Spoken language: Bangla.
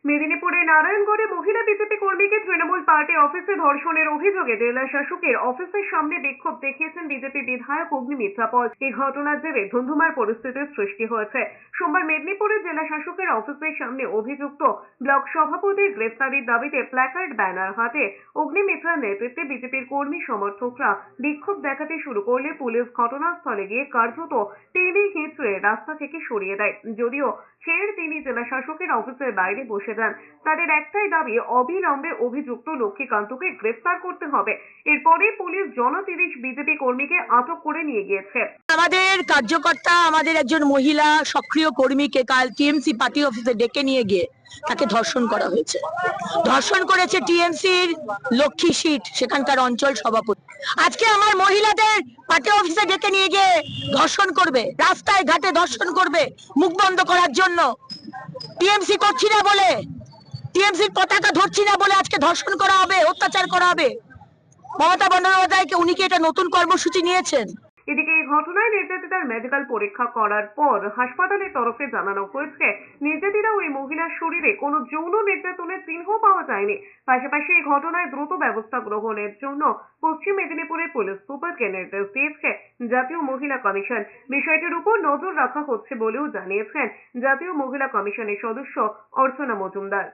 মেদিনীপুরের নারায়ণগড়ে মহিলা বিজেপি কর্মীকে তৃণমূল পার্টি অফিসে ধর্ষণের অভিযোগে জেলা শাসকের অফিসের সামনে বিক্ষোভ দেখিয়েছেন বিজেপি বিধায়ক অগ্নিমিত্রা পল। এই ঘটনার জেরে ধুন্ধুমার পরিস্থিতির সৃষ্টি হয়েছে। সোমবার মেদিনীপুরের জেলা শাসকের অফিসের সামনে অভিযুক্ত ব্লক সভাপতির গ্রেফতারির দাবিতে প্ল্যাকার্ড ব্যানার হাতে অগ্নিমিত্রার নেতৃত্বে বিজেপির কর্মী সমর্থকরা বিক্ষোভ দেখাতে শুরু করলে পুলিশ ঘটনাস্থলে গিয়ে কার্যত টেনে হিঁচড়ে রাস্তা থেকে সরিয়ে দেয়। যদিও ফের তিনি জেলা শাসকের অফিসের বাইরে বসে যান। তাদের একটাই দাবি, অবিলম্বে অভিযুক্ত লক্ষ্মীকান্তকে গ্রেফতার করতে হবে। এরপরে পুলিশ 30 বিজেপি কর্মীকে আটক করে নিয়ে গিয়েছে। আমাদের কার্যকর্তা আমাদের একজন মহিলা সক্রিয় কর্মীকে কাল টিএমসি পার্টি অফিসে ডেকে নিয়ে গিয়ে তাকে ধর্ষণ করা হয়েছে। ধর্ষণ করেছে টিএমসির লক্ষ্মী সিট সেখানকার অঞ্চল সভাপতি। আজকে আমার মহিলাদের পার্টি অফিসে ডেকে নিয়ে গিয়ে ধর্ষণ করবে, রাস্তায় ঘাটে ধর্ষণ করবে মুখ বন্ধ করার জন্য। টিএমসি করছি না বলে, টিএমসির পতাকা ধরছি না বলে আজকে ধর্ষণ করা হবে, অত্যাচার করা হবে। মমতা বন্দ্যোপাধ্যায়কে উনি কি এটা নতুন কর্মসূচি নিয়েছেন? এদিকে এই ঘটনায় নির্যাতিতার মেডিকেল পরীক্ষা করার পর হাসপাতালের তরফে জানানো হয়েছে, নির্যাতিতা ওই মহিলার শরীরে কোনো যৌন নির্যাতনের চিহ্ন পাওয়া যায়নি। পাশাপাশি এই ঘটনায় দ্রুত ব্যবস্থা গ্রহণের জন্য পশ্চিম মেদিনীপুরের পুলিশ সুপারকে নির্দেশ দিয়েছে জাতীয় মহিলা কমিশন। বিষয়টির উপর নজর রাখা হচ্ছে বলেও জানিয়েছেন জাতীয় মহিলা কমিশনের সদস্য অর্চনা মজুমদার।